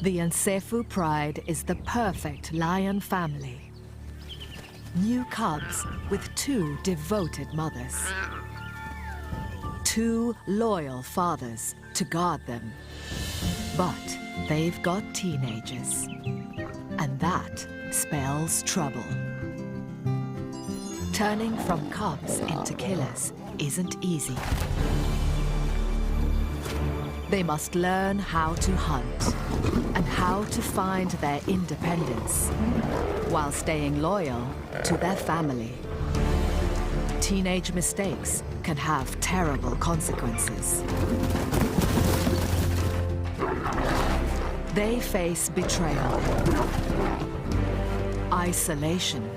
The Nsefu pride is the perfect lion family. New cubs with 2 devoted mothers. 2 loyal fathers to guard them. But they've got teenagers, and that spells trouble. Turning from cubs into killers isn't easy. They must learn how to hunt and how to find their independence while staying loyal to their family. Teenage mistakes can have terrible consequences. They face betrayal, isolation,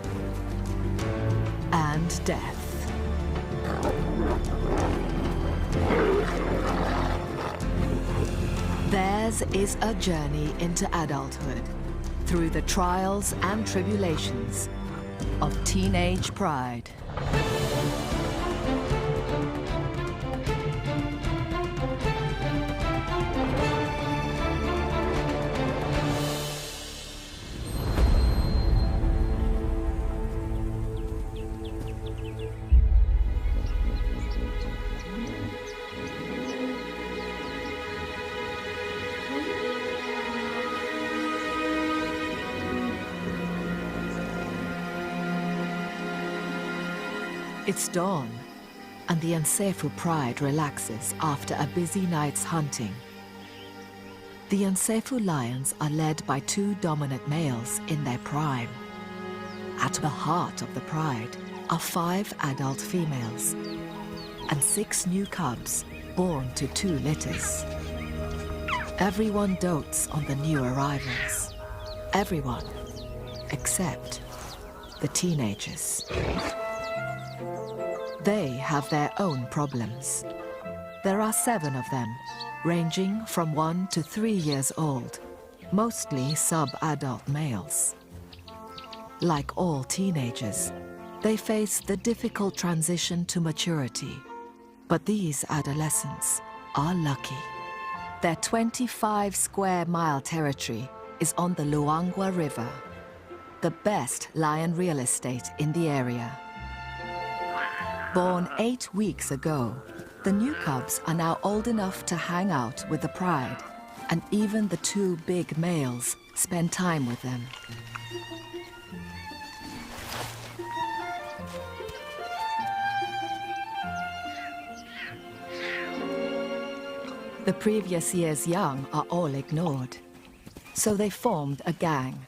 and death. Theirs is a journey into adulthood through the trials and tribulations of teenage pride. It's dawn, and the Nsefu pride relaxes after a busy night's hunting. The Nsefu lions are led by 2 dominant males in their prime. At the heart of the pride are 5 adult females and 6 new cubs born to 2 litters. Everyone dotes on the new arrivals. Everyone except the teenagers. They have their own problems. There are 7 of them, ranging from 1 to 3 years old, mostly sub-adult males. Like all teenagers, they face the difficult transition to maturity. But these adolescents are lucky. Their 25-square-mile territory is on the Luangwa River, the best lion real estate in the area. Born 8 weeks ago, the new cubs are now old enough to hang out with the pride, and even the 2 big males spend time with them. The previous year's young are all ignored, so they formed a gang.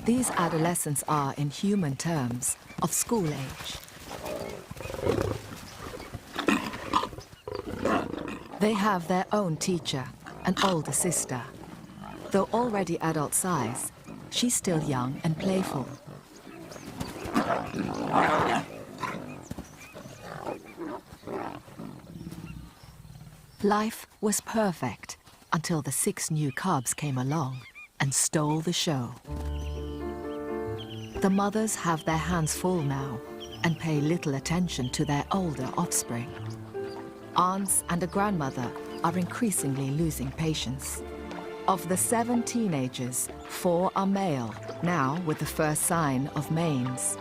These adolescents are, in human terms, of school age. They have their own teacher, an older sister. Though already adult size, she's still young and playful. Life was perfect until the 6 new cubs came along and stole the show. The mothers have their hands full now and pay little attention to their older offspring. Aunts and a grandmother are increasingly losing patience. Of the 7 teenagers, 4 are male, now with the first sign of manes.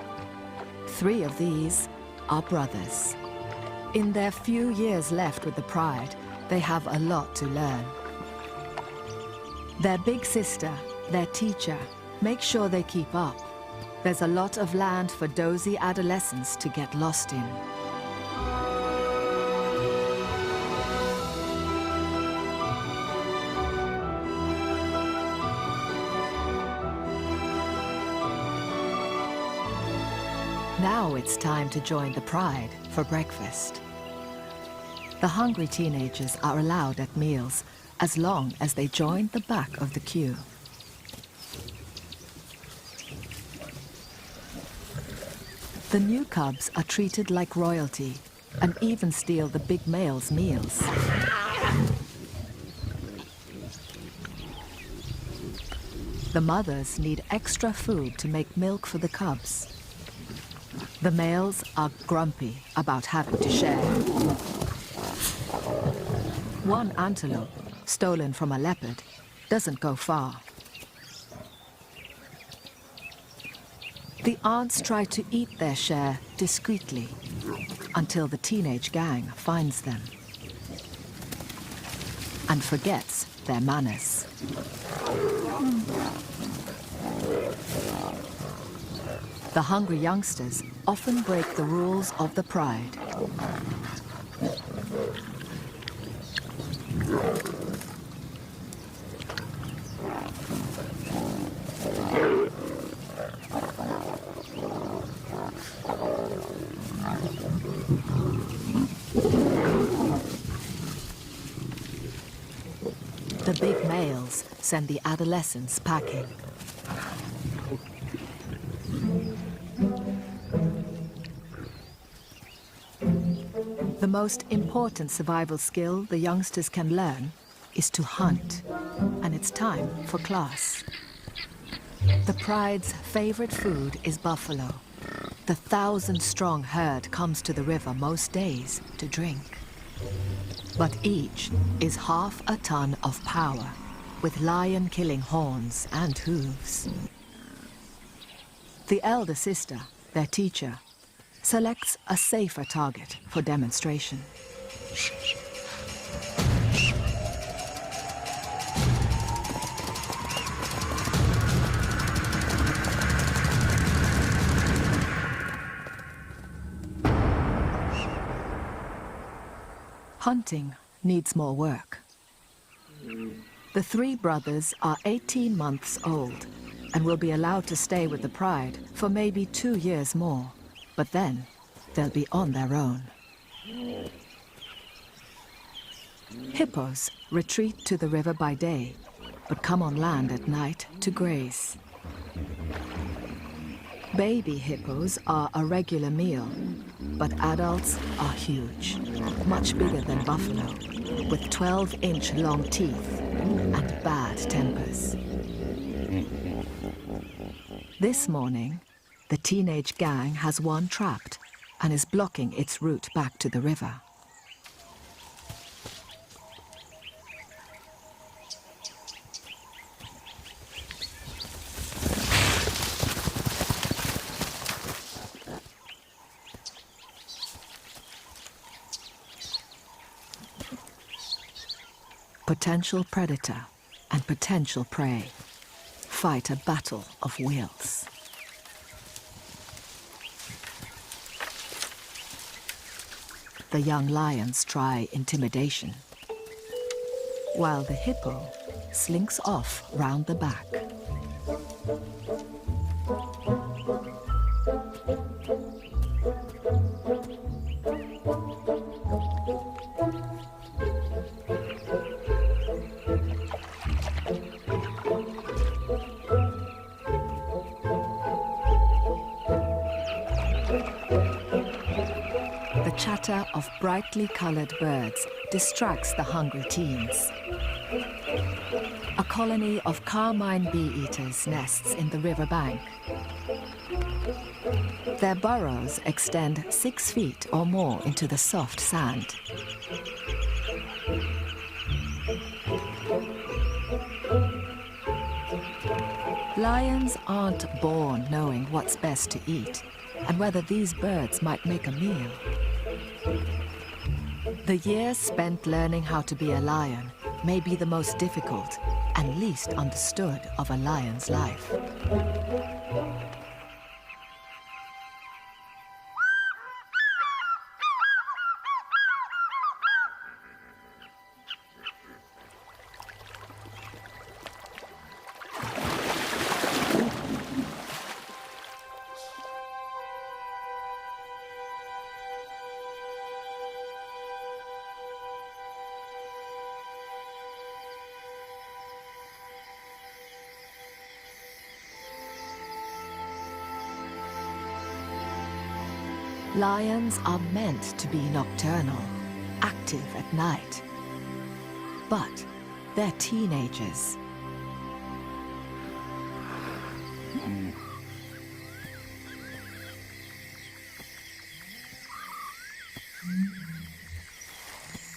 3 of these are brothers. In their few years left with the pride, they have a lot to learn. Their big sister, their teacher, makes sure they keep up. There's a lot of land for dozy adolescents to get lost in. Now it's time to join the pride for breakfast. The hungry teenagers are allowed at meals as long as they join the back of the queue. The new cubs are treated like royalty and even steal the big males' meals. The mothers need extra food to make milk for the cubs. The males are grumpy about having to share. One antelope, stolen from a leopard, doesn't go far. The ants try to eat their share discreetly until the teenage gang finds them and forgets their manners. The hungry youngsters often break the rules of the pride. The big males send the adolescents packing. The most important survival skill the youngsters can learn is to hunt, and it's time for class. The pride's favorite food is buffalo. The 1,000-strong herd comes to the river most days to drink. But each is half a ton of power, with lion-killing horns and hooves. The elder sister, their teacher, selects a safer target for demonstration. Hunting needs more work. The three brothers are 18 months old and will be allowed to stay with the pride for maybe 2 years more. But then they'll be on their own. Hippos retreat to the river by day, but come on land at night to graze. Baby hippos are a regular meal, but adults are huge, much bigger than buffalo, with 12-inch long teeth and bad tempers. This morning, the teenage gang has one trapped and is blocking its route back to the river. Potential predator and potential prey fight a battle of wills. The young lions try intimidation, while the hippo slinks off round the back. The chatter of brightly colored birds distracts the hungry teens. A colony of carmine bee-eaters nests in the riverbank. Their burrows extend 6 feet or more into the soft sand. Lions aren't born knowing what's best to eat and whether these birds might make a meal. The years spent learning how to be a lion may be the most difficult and least understood of a lion's life. Lions are meant to be nocturnal, active at night. But they're teenagers.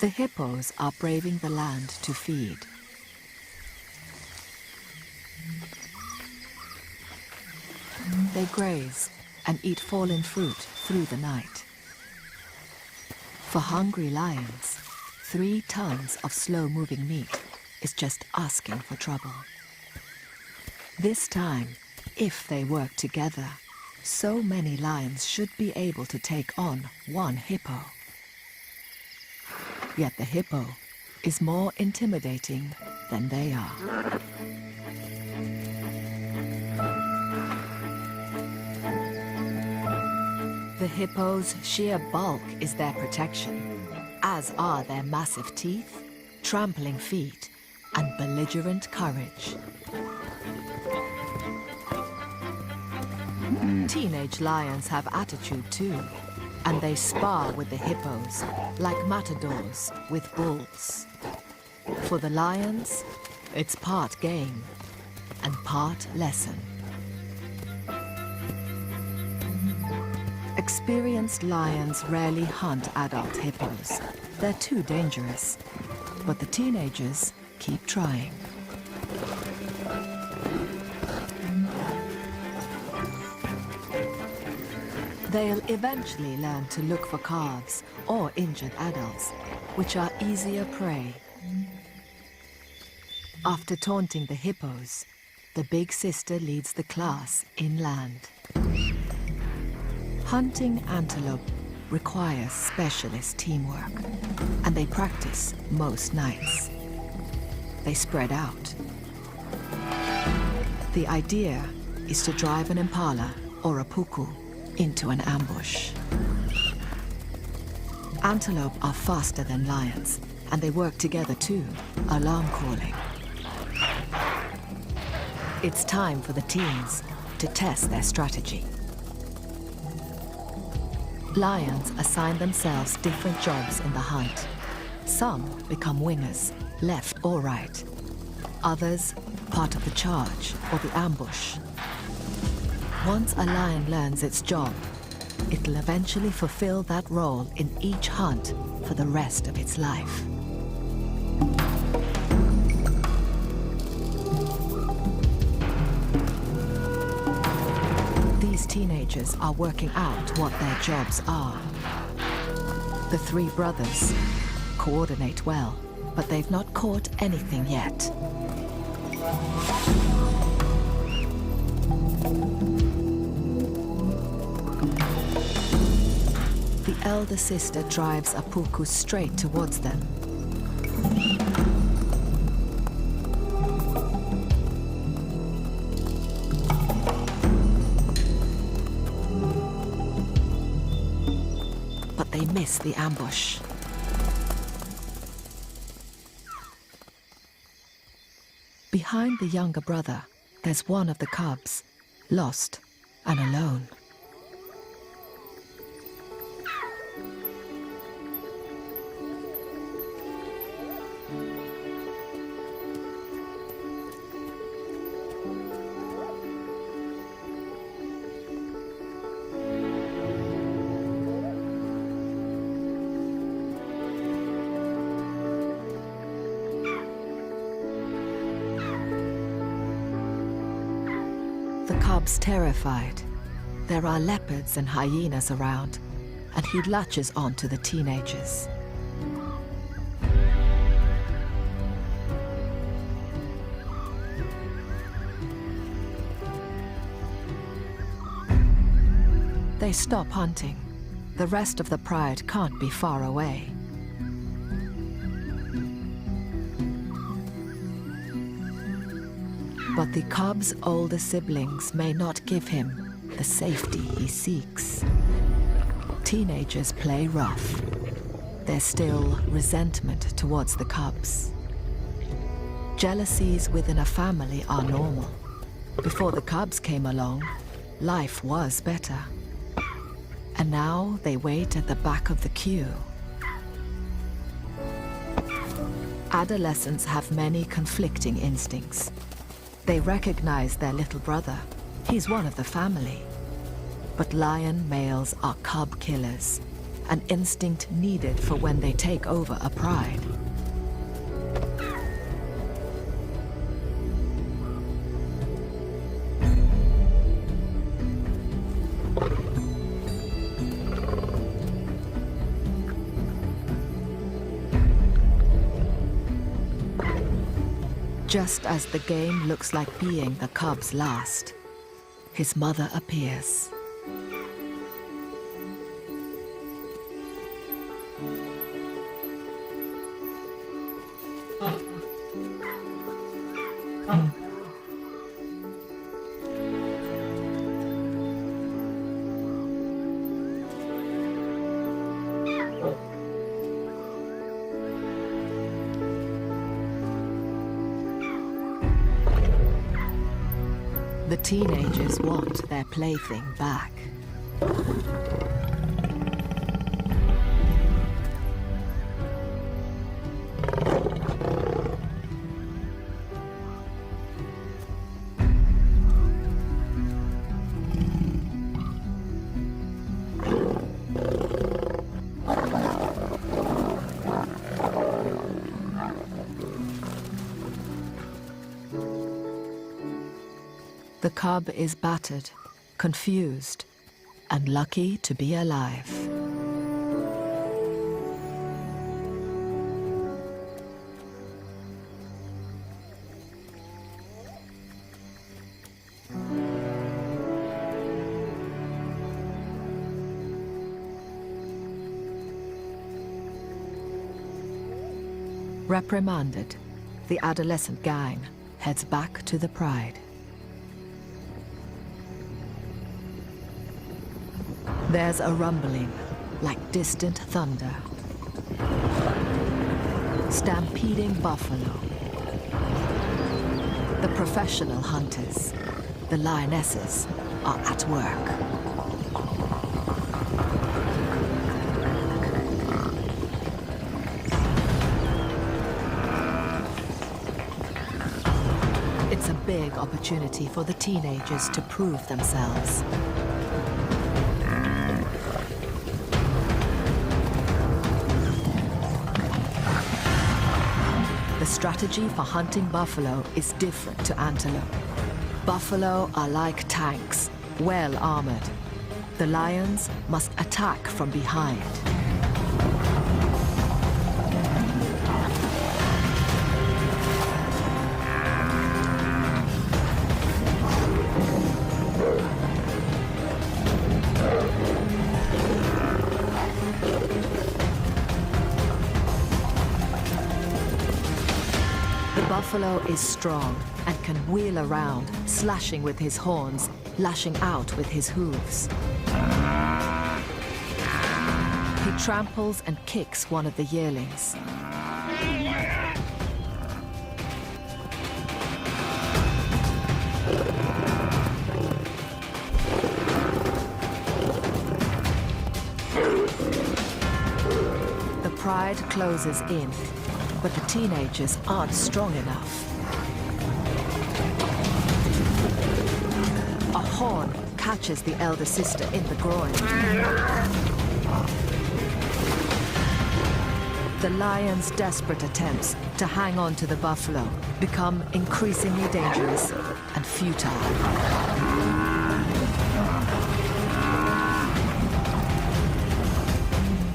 The hippos are braving the land to feed. They graze and eat fallen fruit through the night. For hungry lions, 3 tons of slow-moving meat is just asking for trouble. This time, if they work together, so many lions should be able to take on 1 hippo. Yet the hippo is more intimidating than they are. The hippo's sheer bulk is their protection, as are their massive teeth, trampling feet, and belligerent courage. Teenage lions have attitude too, and they spar with the hippos like matadors with bulls. For the lions, it's part game and part lesson. Experienced lions rarely hunt adult hippos. They're too dangerous. But the teenagers keep trying. They'll eventually learn to look for calves or injured adults, which are easier prey. After taunting the hippos, the big sister leads the class inland. Hunting antelope requires specialist teamwork, and they practice most nights. They spread out. The idea is to drive an impala or a puku into an ambush. Antelope are faster than lions, and they work together too, alarm calling. It's time for the teens to test their strategy. Lions assign themselves different jobs in the hunt. Some become wingers, left or right. Others, part of the charge or the ambush. Once a lion learns its job, it'll eventually fulfill that role in each hunt for the rest of its life. These teenagers are working out what their jobs are. The 3 brothers coordinate well, but they've not caught anything yet. The elder sister drives a puku straight towards them. But they miss the ambush. Behind the younger brother, there's one of the cubs, lost and alone. The cub's terrified. There are leopards and hyenas around, and he latches on to the teenagers. They stop hunting. The rest of the pride can't be far away. But the cub's older siblings may not give him the safety he seeks. Teenagers play rough. There's still resentment towards the cubs. Jealousies within a family are normal. Before the cubs came along, life was better. And now they wait at the back of the queue. Adolescents have many conflicting instincts. They recognize their little brother. He's one of the family. But lion males are cub killers, an instinct needed for when they take over a pride. Just as the game looks like being the cub's last, his mother appears. The teenagers want their plaything back. The cub is battered, confused, and lucky to be alive. Reprimanded, the adolescent gang heads back to the pride. There's a rumbling, like distant thunder. Stampeding buffalo. The professional hunters, the lionesses, are at work. It's a big opportunity for the teenagers to prove themselves. The strategy for hunting buffalo is different to antelope. Buffalo are like tanks, well armored. The lions must attack from behind. Buffalo is strong and can wheel around, slashing with his horns, lashing out with his hooves. He tramples and kicks one of the yearlings. The pride closes in. But the teenagers aren't strong enough. A horn catches the elder sister in the groin. The lion's desperate attempts to hang on to the buffalo become increasingly dangerous and futile.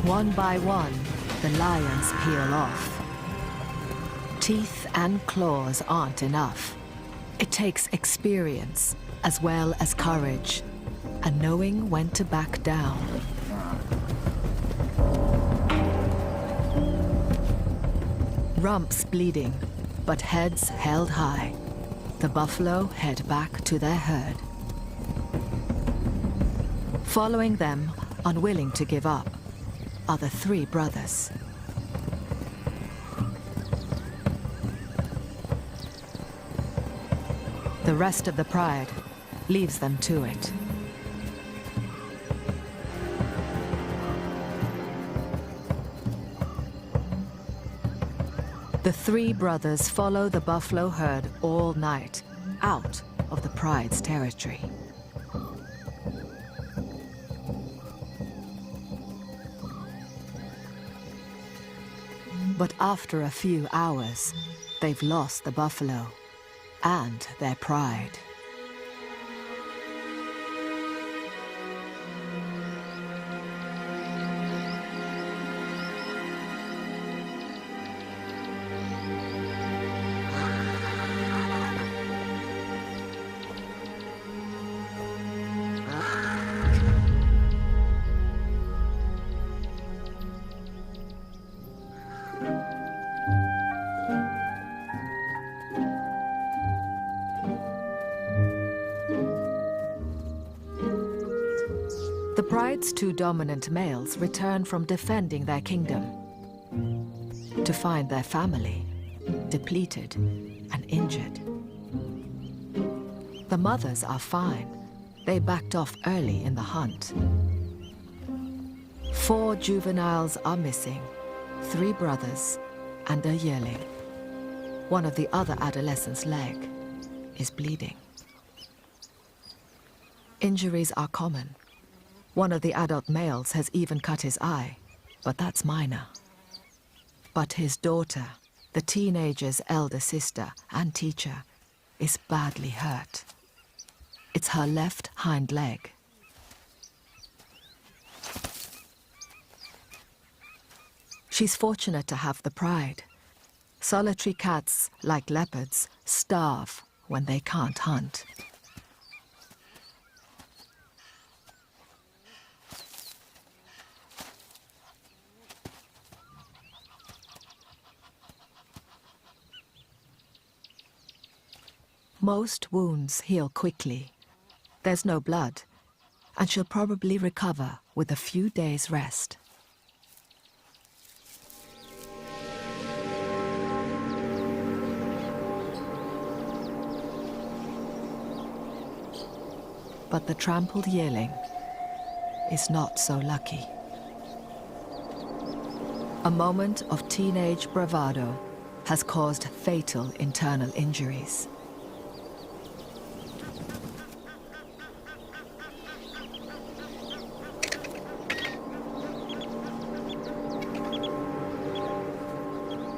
One by one, the lions peel off. Teeth and claws aren't enough. It takes experience as well as courage, and knowing when to back down. Rumps bleeding, but heads held high. The buffalo head back to their herd. Following them, unwilling to give up, are the three brothers. The rest of the pride leaves them to it. The three brothers follow the buffalo herd all night, out of the pride's territory. But after a few hours, they've lost the buffalo and their pride. The pride's two dominant males return from defending their kingdom to find their family depleted and injured. The mothers are fine. They backed off early in the hunt. 4 juveniles are missing, 3 brothers and a yearling. One of the other adolescents' leg is bleeding. Injuries are common. One of the adult males has even cut his eye, but that's minor. But his daughter, the teenager's elder sister and teacher, is badly hurt. It's her left hind leg. She's fortunate to have the pride. Solitary cats, like leopards, starve when they can't hunt. Most wounds heal quickly. There's no blood, and she'll probably recover with a few days' rest. But the trampled yearling is not so lucky. A moment of teenage bravado has caused fatal internal injuries.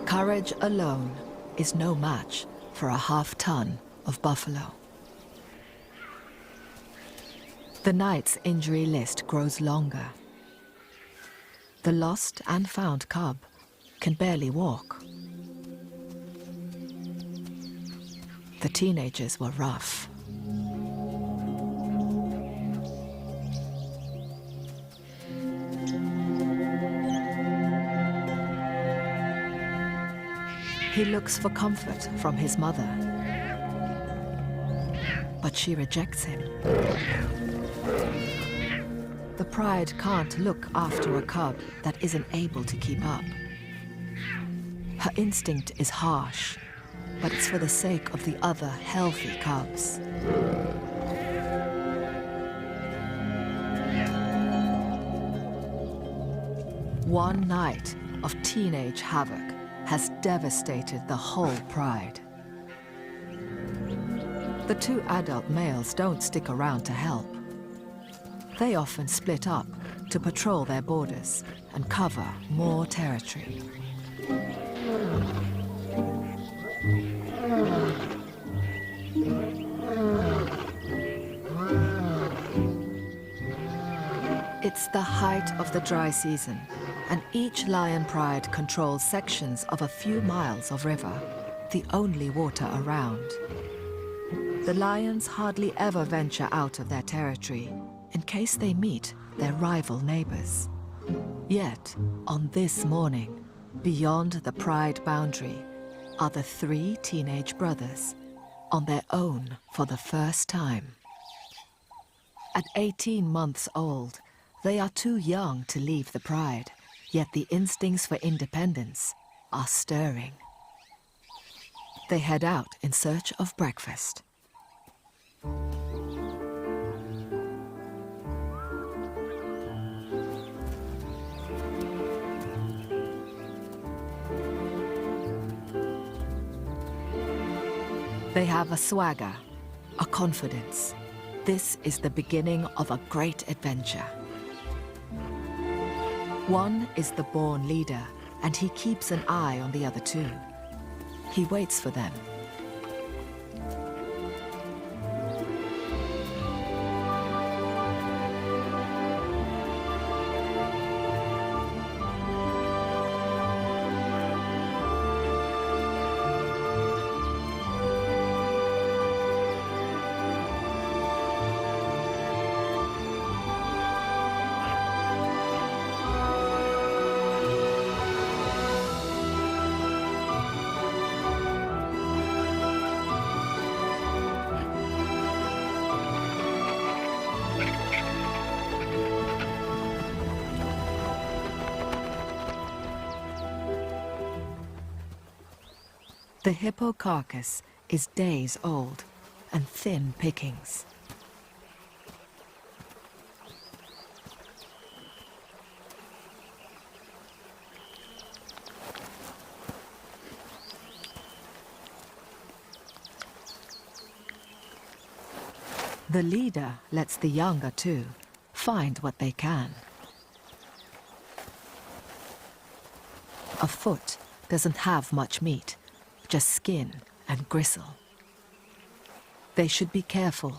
Courage alone is no match for a half-ton of buffalo. The night's injury list grows longer. The lost and found cub can barely walk. The teenagers were rough. He looks for comfort from his mother, but she rejects him. The pride can't look after a cub that isn't able to keep up. Her instinct is harsh, but it's for the sake of the other healthy cubs. One night of teenage havoc has devastated the whole pride. The 2 adult males don't stick around to help. They often split up to patrol their borders and cover more territory. It's the height of the dry season, and each lion pride controls sections of a few miles of river, the only water around. The lions hardly ever venture out of their territory in case they meet their rival neighbors. Yet, on this morning, beyond the pride boundary, are the 3 teenage brothers, on their own for the first time. At 18 months old, they are too young to leave the pride, yet the instincts for independence are stirring. They head out in search of breakfast. They have a swagger, a confidence. This is the beginning of a great adventure. One is the born leader, and he keeps an eye on the other 2. He waits for them. The hippo carcass is days old and thin pickings. The leader lets the younger two find what they can. A foot doesn't have much meat, just skin and gristle. They should be careful.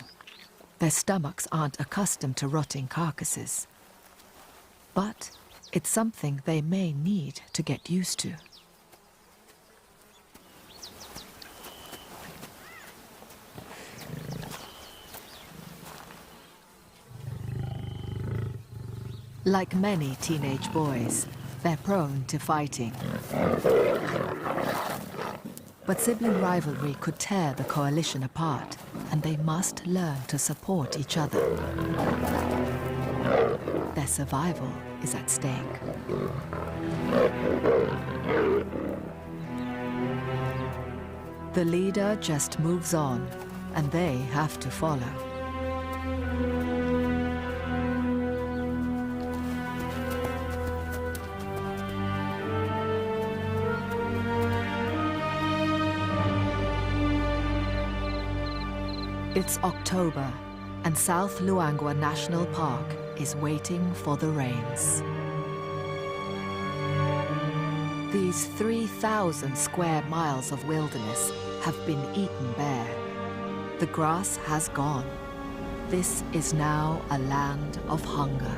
Their stomachs aren't accustomed to rotting carcasses. But it's something they may need to get used to. Like many teenage boys, they're prone to fighting. But sibling rivalry could tear the coalition apart, and they must learn to support each other. Their survival is at stake. The leader just moves on, and they have to follow. It's October, and South Luangwa National Park is waiting for the rains. These 3,000 square miles of wilderness have been eaten bare. The grass has gone. This is now a land of hunger.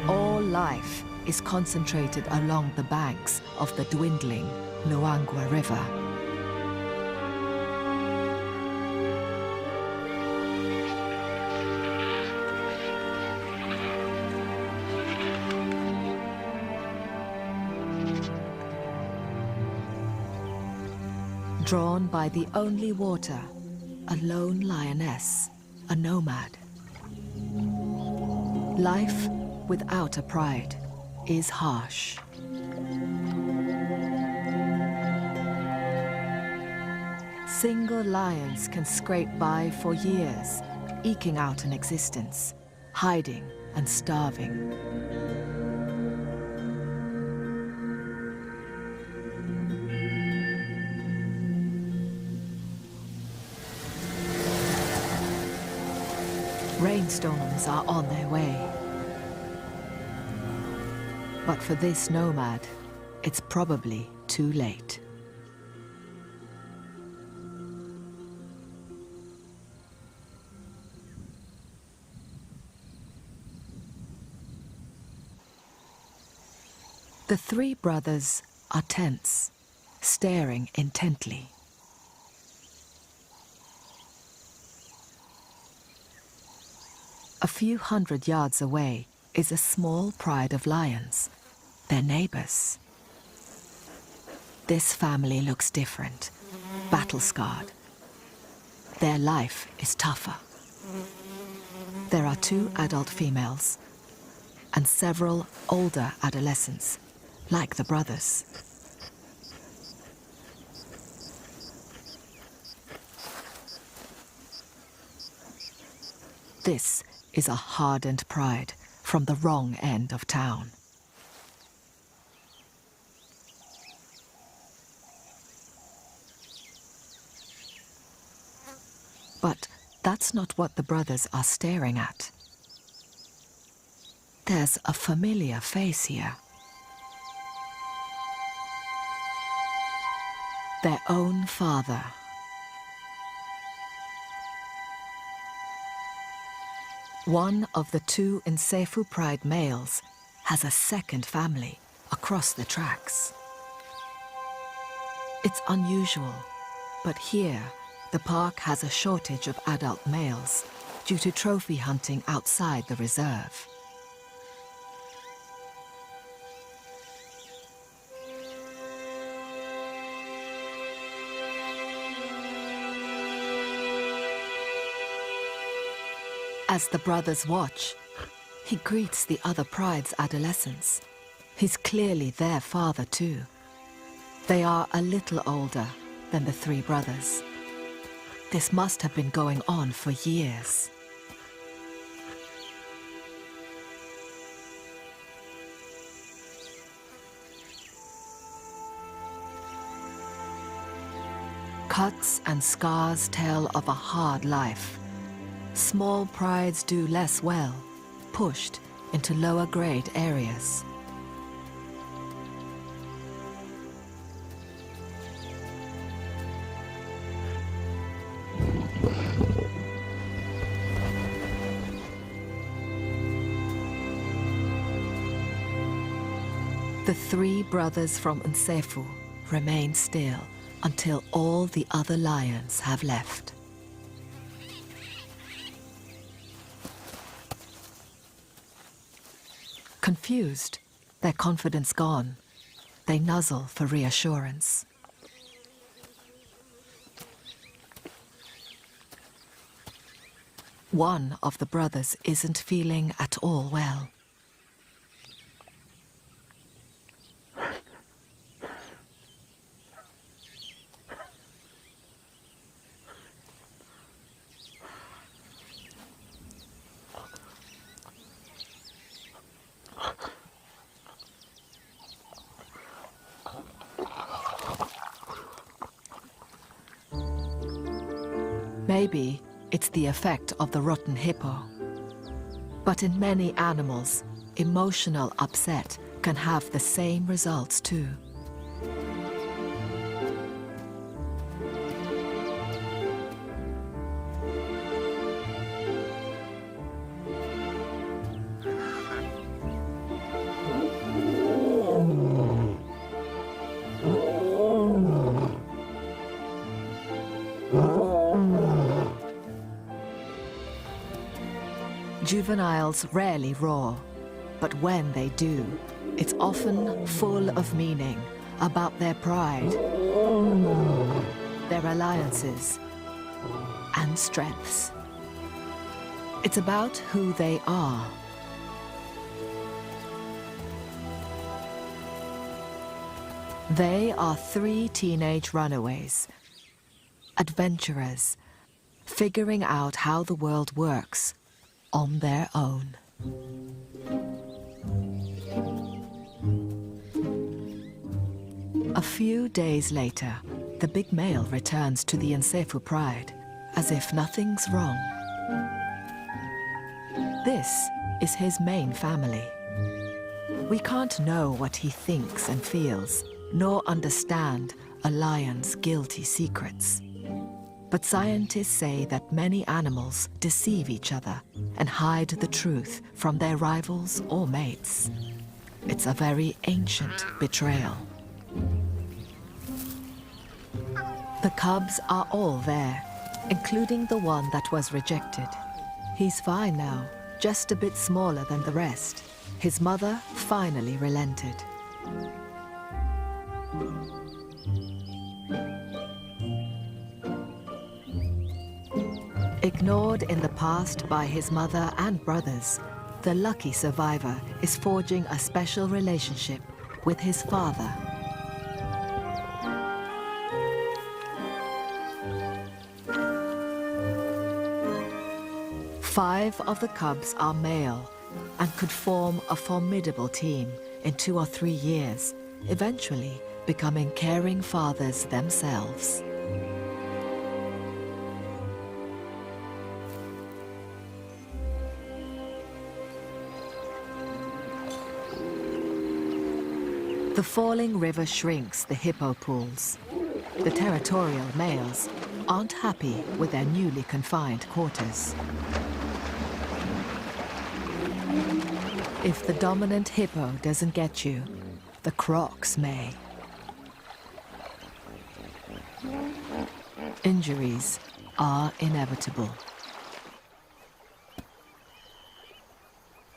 All life is concentrated along the banks of the dwindling Luangwa River. Drawn by the only water, a lone lioness, a nomad. Life without a pride is harsh. Single lions can scrape by for years, eking out an existence, hiding and starving. Rainstorms are on their way. But for this nomad, it's probably too late. The three brothers are tense, staring intently. A few hundred yards away is a small pride of lions, their neighbors. This family looks different, battle-scarred. Their life is tougher. There are 2 adult females and several older adolescents, like the brothers. This is a hardened pride from the wrong end of town. But that's not what the brothers are staring at. There's a familiar face here. Their own father. One of the 2 Nsefu Pride males has a second family across the tracks. It's unusual, but here the park has a shortage of adult males due to trophy hunting outside the reserve. As the brothers watch, he greets the other pride's adolescents, He's clearly their father too. They are a little older than the three brothers. This must have been going on for years. Cuts and scars tell of a hard life. Small prides do less well, pushed into lower grade areas. The three brothers from Unsefu remain still until all the other lions have left. Confused, their confidence gone, they nuzzle for reassurance. One of the brothers isn't feeling at all well. Maybe it's the effect of the rotten hippo. But in many animals, emotional upset can have the same results too. Juveniles rarely roar, but when they do, it's often full of meaning about their pride, their alliances, and strengths. It's about who they are. They are three teenage runaways, adventurers, figuring out how the world works on their own. A few days later, the big male returns to the Unsefu pride, as if nothing's wrong. This is his main family. We can't know what he thinks and feels, nor understand a lion's guilty secrets. But scientists say that many animals deceive each other and hide the truth from their rivals or mates. It's a very ancient betrayal. The cubs are all there, including the one that was rejected. He's fine now, just a bit smaller than the rest. His mother finally relented. Ignored in the past by his mother and brothers, the lucky survivor is forging a special relationship with his father. Five of the cubs are male and could form a formidable team in 2 or 3 years, eventually becoming caring fathers themselves. The falling river shrinks the hippo pools. The territorial males aren't happy with their newly confined quarters. If the dominant hippo doesn't get you, the crocs may. Injuries are inevitable.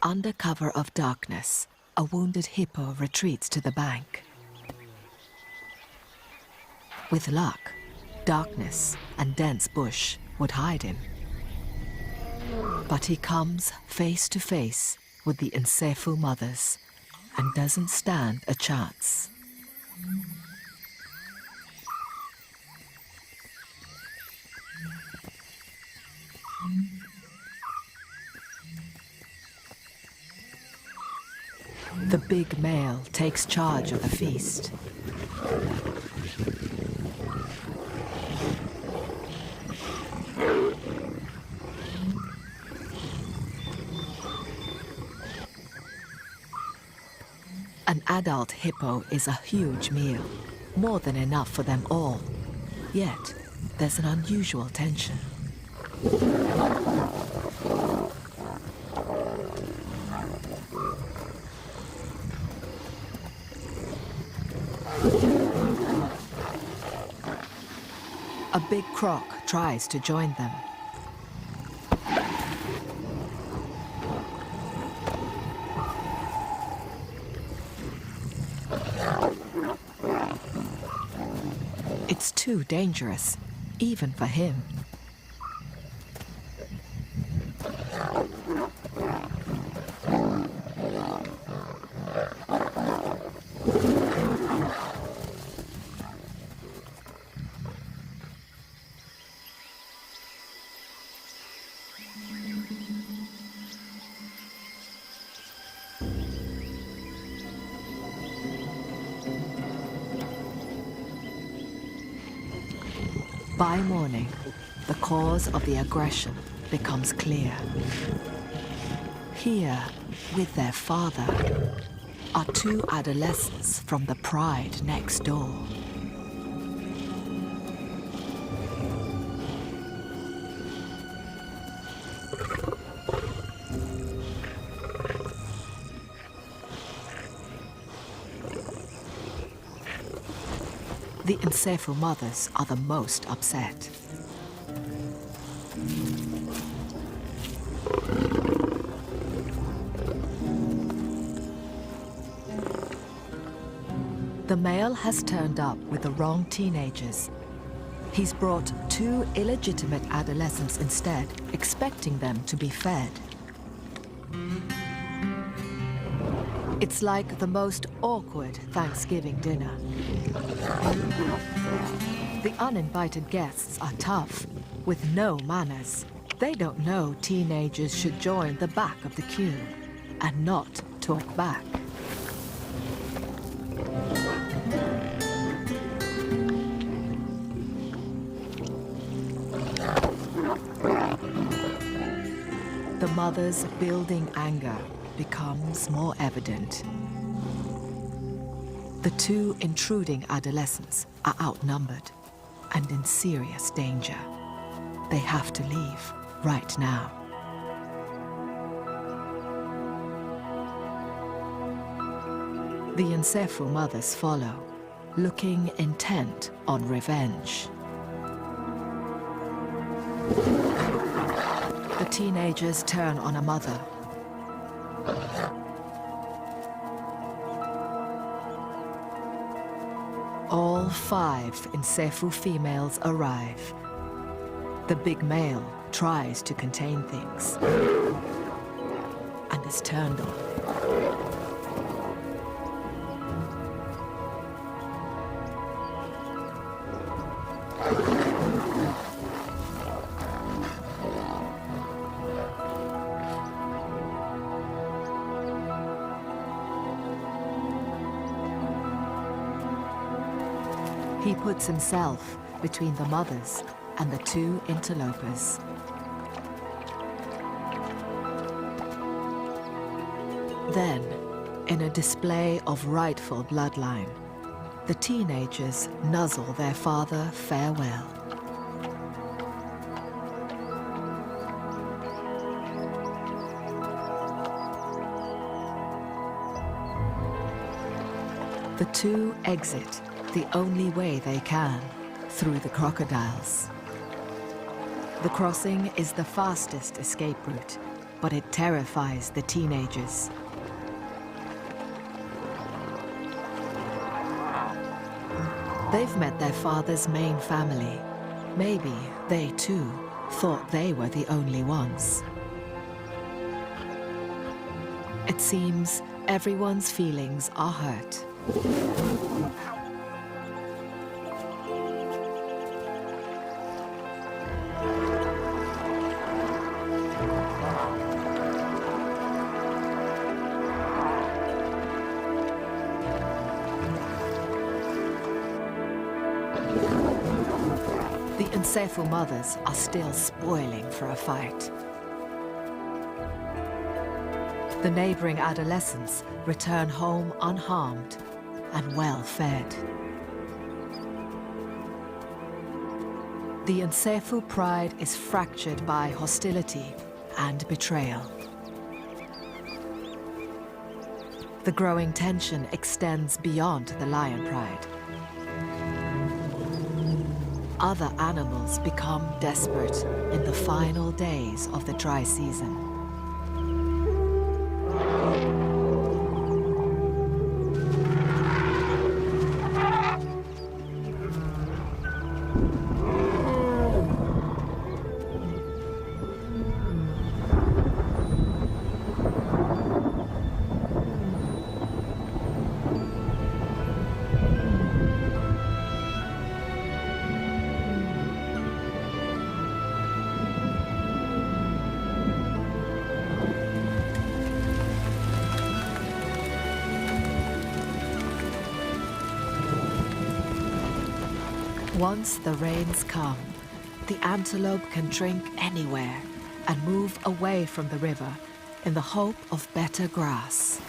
Under cover of darkness, a wounded hippo retreats to the bank. With luck, darkness and dense bush would hide him. But he comes face to face with the Unsefu mothers, and doesn't stand a chance. The big male takes charge of the feast. An adult hippo is a huge meal, more than enough for them all. Yet, there's an unusual tension. A big croc tries to join them. It's too dangerous, even for him. By morning, the cause of the aggression becomes clear. Here, with their father, are two adolescents from the pride next door. The encephal mothers are the most upset. The male has turned up with the wrong teenagers. He's brought two illegitimate adolescents instead, expecting them to be fed. It's like the most awkward Thanksgiving dinner. The uninvited guests are tough, with no manners. They don't know teenagers should join the back of the queue and not talk back. The mother's building anger becomes more evident. The two intruding adolescents are outnumbered and in serious danger. They have to leave right now. The encephal mothers follow, looking intent on revenge. The teenagers turn on a mother. All 5 encephal females arrive. The big male tries to contain things and is turned on. He puts himself between the mothers and the 2 interlopers. Then, in a display of rightful bloodline, the teenagers nuzzle their father farewell. The 2 exit the only way they can, through the crocodiles. The crossing is the fastest escape route, but it terrifies the teenagers. They've met their father's main family. Maybe they too thought they were the only ones. It seems Everyone's feelings are hurt. The Encephalid mothers are still spoiling for a fight. The neighboring adolescents return home unharmed and well-fed. The Encephalid pride is fractured by hostility and betrayal. The growing tension extends beyond the lion pride. Other animals become desperate in the final days of the dry season. Once the rains come, the antelope can drink anywhere and move away from the river in the hope of better grass.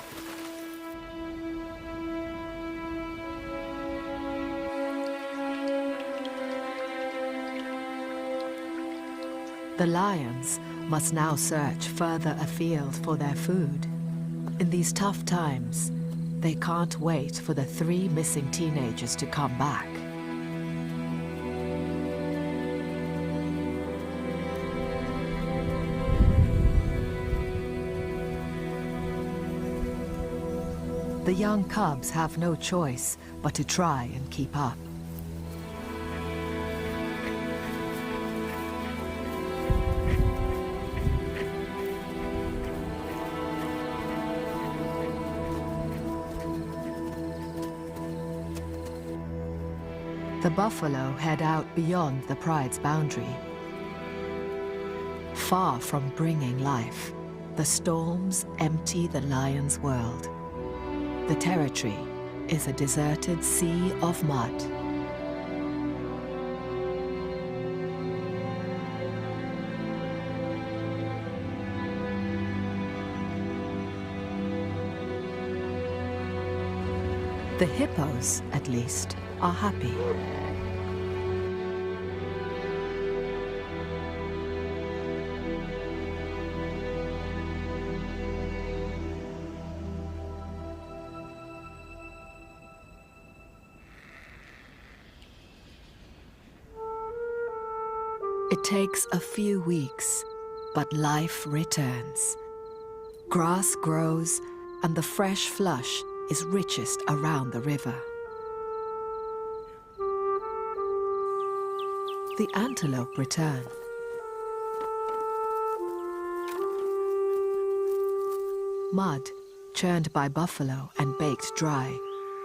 The lions must now search further afield for their food. In these tough times, they can't wait for the 3 missing teenagers to come back. The young cubs have no choice but to try and keep up. The buffalo head out beyond the pride's boundary. Far from bringing life, the storms empty the lion's world. The territory is a deserted sea of mud. The hippos, at least, are happy. It takes a few weeks, but life returns. Grass grows, and the fresh flush is richest around the river. The antelope return. Mud, churned by buffalo and baked dry,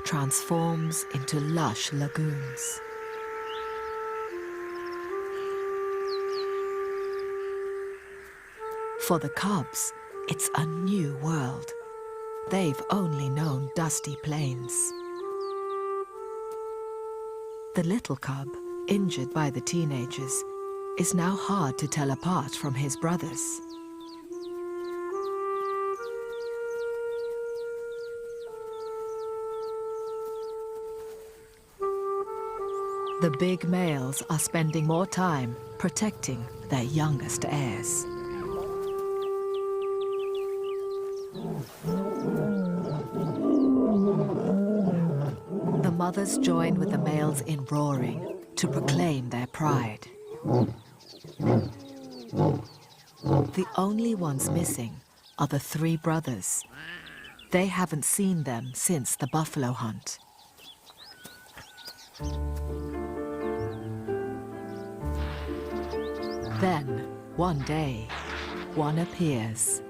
transforms into lush lagoons. For the cubs, it's a new world. They've only known dusty plains. The little cub, injured by the teenagers, is now hard to tell apart from his brothers. The big males are spending more time protecting their youngest heirs. The mothers join with the males in roaring to proclaim their pride. The only ones missing are the 3 brothers. They haven't seen them since the buffalo hunt. Then, one day, one appears.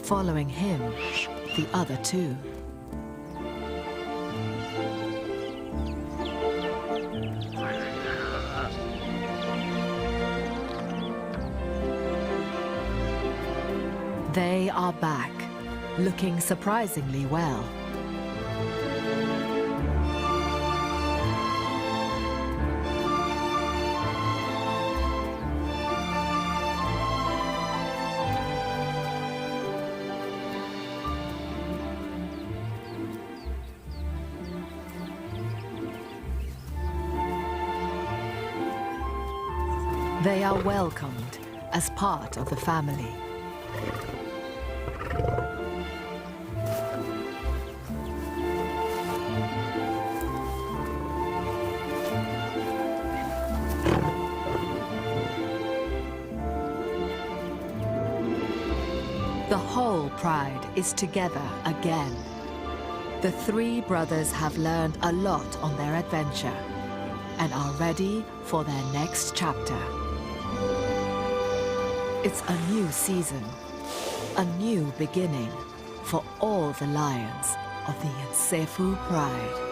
Following him, the other two. They are back, looking surprisingly well. They are welcomed as part of the family. The whole pride is together again. The three brothers have learned a lot on their adventure and are ready for their next chapter. It's a new season, a new beginning for all the lions of the Nsefu Pride.